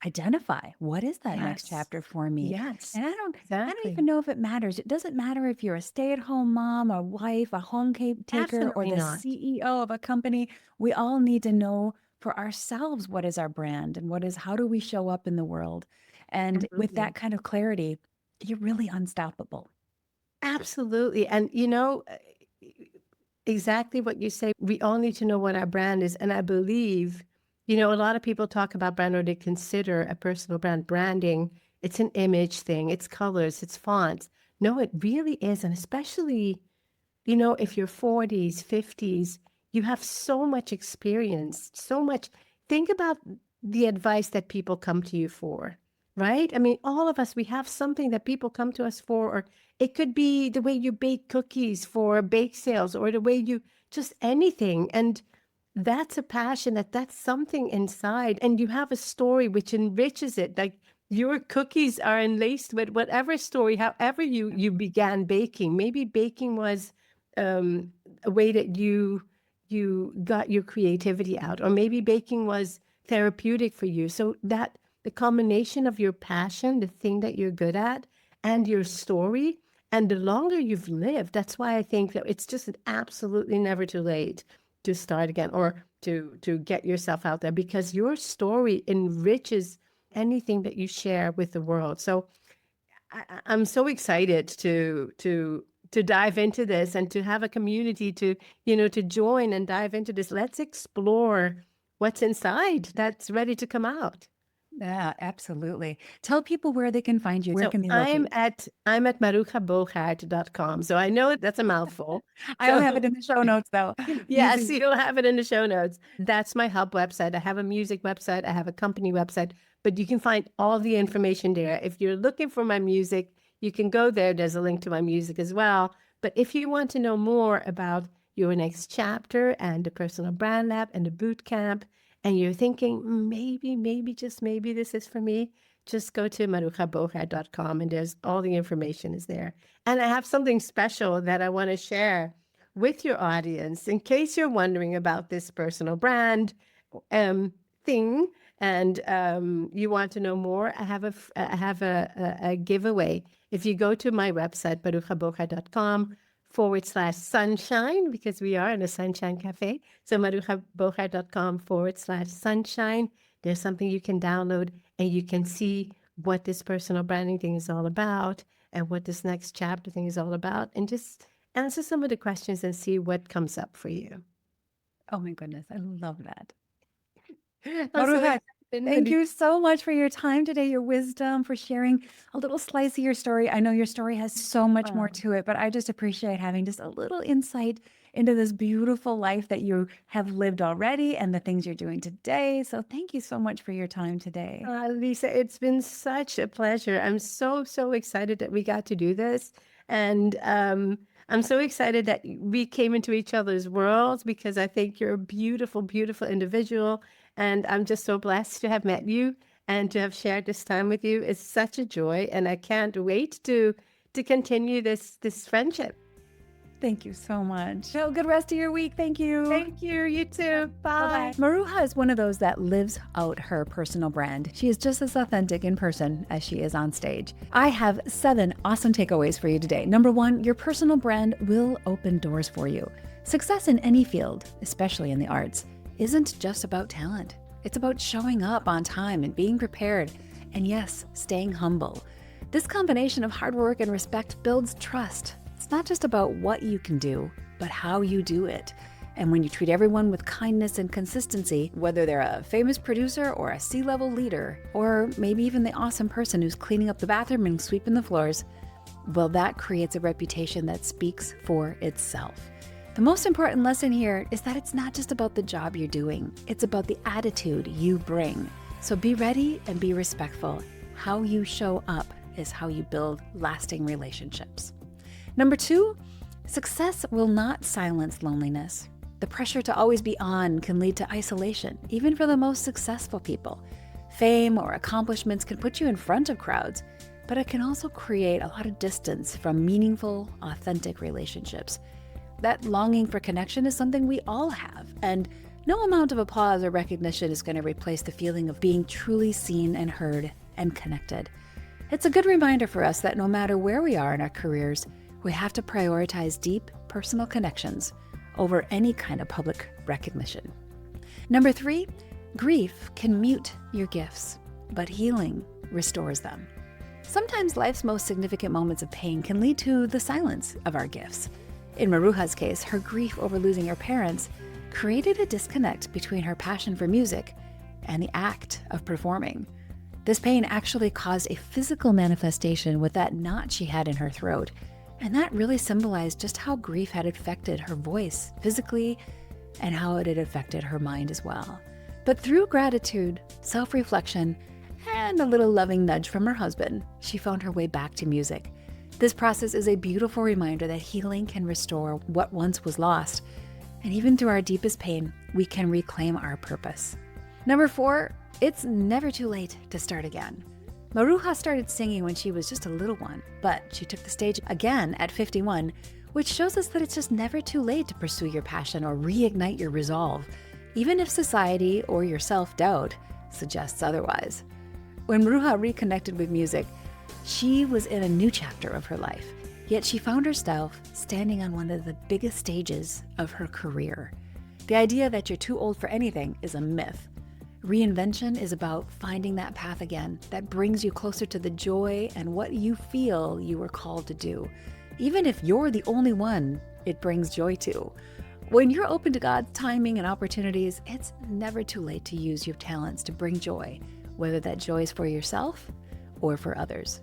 identify what is that next Yes. chapter for me. Yes. And I don't even Exactly. know if it matters. It doesn't matter if you're a stay-at-home mom, a wife, a home taker, or Absolutely the not. CEO of a company. We all need to know for ourselves what is our brand and how do we show up in the world. And with Absolutely. that kind of clarity, you're really unstoppable. Absolutely. And exactly what you say. We all need to know what our brand is. And I believe, a lot of people talk about brand or they consider a personal brand branding. It's an image thing, it's colors, it's fonts. No, it really is. And especially, if you're 40s, 50s, you have so much experience, so much. Think about the advice that people come to you for, right? I mean, all of us, we have something that people come to us for, or it could be the way you bake cookies for bake sales, or the way you just anything. And that's a passion, that's something inside. And you have a story which enriches it. Like your cookies are enlaced with whatever story, however you began baking. Maybe baking was um, a way that you got your creativity out, or maybe baking was therapeutic for you. So that the combination of your passion, the thing that you're good at, and your story, and the longer you've lived, that's why I think that it's just absolutely never too late to start again or to get yourself out there, because your story enriches anything that you share with the world. So I'm so excited to dive into this and to have a community to join and dive into this. Let's explore what's inside that's ready to come out. Yeah, absolutely. Tell people where they can find you. Where So can they I'm locate you? at marujabogaard.com. So I know that's a mouthful. I'll have So it in the show notes though. yes, Easy. you'll have it in the show notes. That's my hub website. I have a music website. I have a company website, but you can find all the information there. If you're looking for my music, you can go there. There's a link to my music as well. But if you want to know more about your next chapter and the personal brand lab and the boot camp, and you're thinking, maybe, just maybe this is for me, just go to marujabogaard.com and there's all the information is there. And I have something special that I want to share with your audience in case you're wondering about this personal brand um, thing and you want to know more. I have a giveaway. If you go to my website, marujabogaard.com/sunshine, because we are in a sunshine cafe. So marujabogaard.com/sunshine. There's something you can download and you can see what this personal branding thing is all about and what this next chapter thing is all about, and just answer some of the questions and see what comes up for you. Oh my goodness, I love that. I'm so Maruja, thank excited. you so much for your time today, your wisdom, for sharing a little slice of your story. I know your story has so much more to it, but I just appreciate having just a little insight into this beautiful life that you have lived already and the things you're doing today. So thank you so much for your time today. Lisa, it's been such a pleasure. I'm so excited that we got to do this. And I'm so excited that we came into each other's worlds, because I think you're a beautiful individual. And I'm just so blessed to have met you and to have shared this time with you. It's such a joy. And I can't wait to continue this friendship. Thank you so much. Have a good rest of your week. Thank you. Thank you. You too. Bye. Bye-bye. Maruja is one of those that lives out her personal brand. She is just as authentic in person as she is on stage. I have 7 awesome takeaways for you today. Number 1, your personal brand will open doors for you. Success in any field, especially in the arts, isn't just about talent. It's about showing up on time and being prepared. And yes, staying humble. This combination of hard work and respect builds trust. It's not just about what you can do, but how you do it. And when you treat everyone with kindness and consistency, whether they're a famous producer or a C-level leader, or maybe even the awesome person who's cleaning up the bathroom and sweeping the floors, well, that creates a reputation that speaks for itself. The most important lesson here is that it's not just about the job you're doing. It's about the attitude you bring. So be ready and be respectful. How you show up is how you build lasting relationships. Number 2, success will not silence loneliness. The pressure to always be on can lead to isolation, even for the most successful people. Fame or accomplishments can put you in front of crowds, but it can also create a lot of distance from meaningful, authentic relationships. That longing for connection is something we all have, and no amount of applause or recognition is going to replace the feeling of being truly seen and heard and connected. It's a good reminder for us that no matter where we are in our careers, we have to prioritize deep personal connections over any kind of public recognition. Number 3, grief can mute your gifts, but healing restores them. Sometimes life's most significant moments of pain can lead to the silence of our gifts. In Maruja's case, her grief over losing her parents created a disconnect between her passion for music and the act of performing. This pain actually caused a physical manifestation with that knot she had in her throat, and that really symbolized just how grief had affected her voice physically and how it had affected her mind as well. But through gratitude, self-reflection, and a little loving nudge from her husband, she found her way back to music. This process is a beautiful reminder that healing can restore what once was lost, and even through our deepest pain, we can reclaim our purpose. Number 4, it's never too late to start again. Maruja started singing when she was just a little one, but she took the stage again at 51, which shows us that it's just never too late to pursue your passion or reignite your resolve, even if society or your self-doubt suggests otherwise. When Maruja reconnected with music, she was in a new chapter of her life, yet she found herself standing on one of the biggest stages of her career. The idea that you're too old for anything is a myth. Reinvention is about finding that path again that brings you closer to the joy and what you feel you were called to do, even if you're the only one it brings joy to. When you're open to God's timing and opportunities, it's never too late to use your talents to bring joy, whether that joy is for yourself or for others.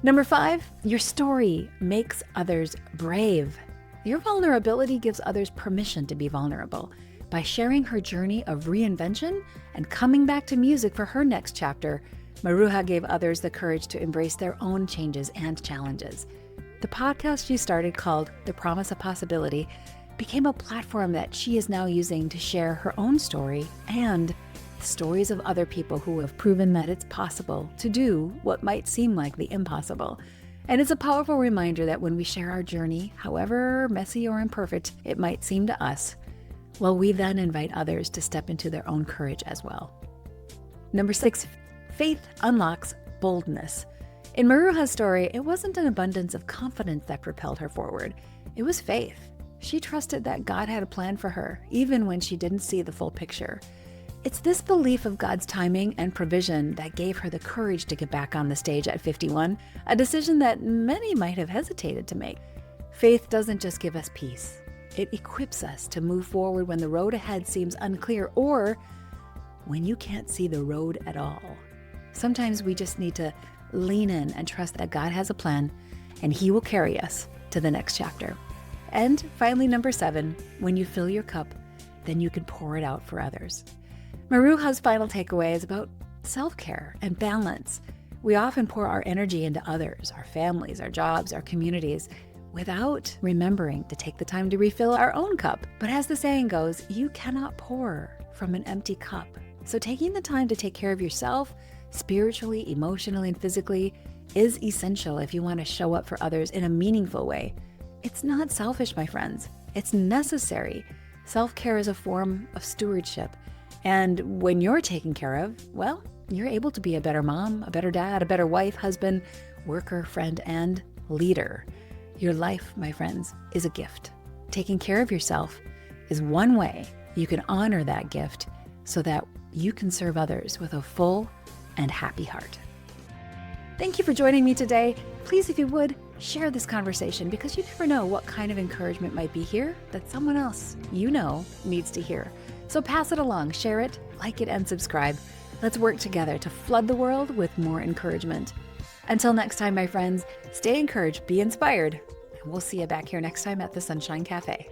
Number 5, your story makes others brave. Your vulnerability gives others permission to be vulnerable. By sharing her journey of reinvention and coming back to music for her next chapter, Maruja gave others the courage to embrace their own changes and challenges. The podcast she started, called The Promise of Possibility, became a platform that she is now using to share her own story and stories of other people who have proven that it's possible to do what might seem like the impossible. And it's a powerful reminder that when we share our journey, however messy or imperfect it might seem to us, well, we then invite others to step into their own courage as well. Number 6, faith unlocks boldness. In Maruja's story, it wasn't an abundance of confidence that propelled her forward. It was faith. She trusted that God had a plan for her, even when she didn't see the full picture. It's this belief of God's timing and provision that gave her the courage to get back on the stage at 51, a decision that many might have hesitated to make. Faith doesn't just give us peace. It equips us to move forward when the road ahead seems unclear or when you can't see the road at all. Sometimes we just need to lean in and trust that God has a plan and He will carry us to the next chapter. And finally, number 7, when you fill your cup, then you can pour it out for others. Maruja's final takeaway is about self-care and balance. We often pour our energy into others, our families, our jobs, our communities, without remembering to take the time to refill our own cup. But as the saying goes, you cannot pour from an empty cup. So taking the time to take care of yourself, spiritually, emotionally, and physically, is essential if you want to show up for others in a meaningful way. It's not selfish, my friends. It's necessary. Self-care is a form of stewardship. And when you're taken care of, well, you're able to be a better mom, a better dad, a better wife, husband, worker, friend, and leader. Your life, my friends, is a gift. Taking care of yourself is one way you can honor that gift so that you can serve others with a full and happy heart. Thank you for joining me today. Please, if you would, share this conversation because you never know what kind of encouragement might be here that someone else you know needs to hear. So pass it along, share it, like it, and subscribe. Let's work together to flood the world with more encouragement. Until next time, my friends, stay encouraged, be inspired, and we'll see you back here next time at the Sunshine Cafe.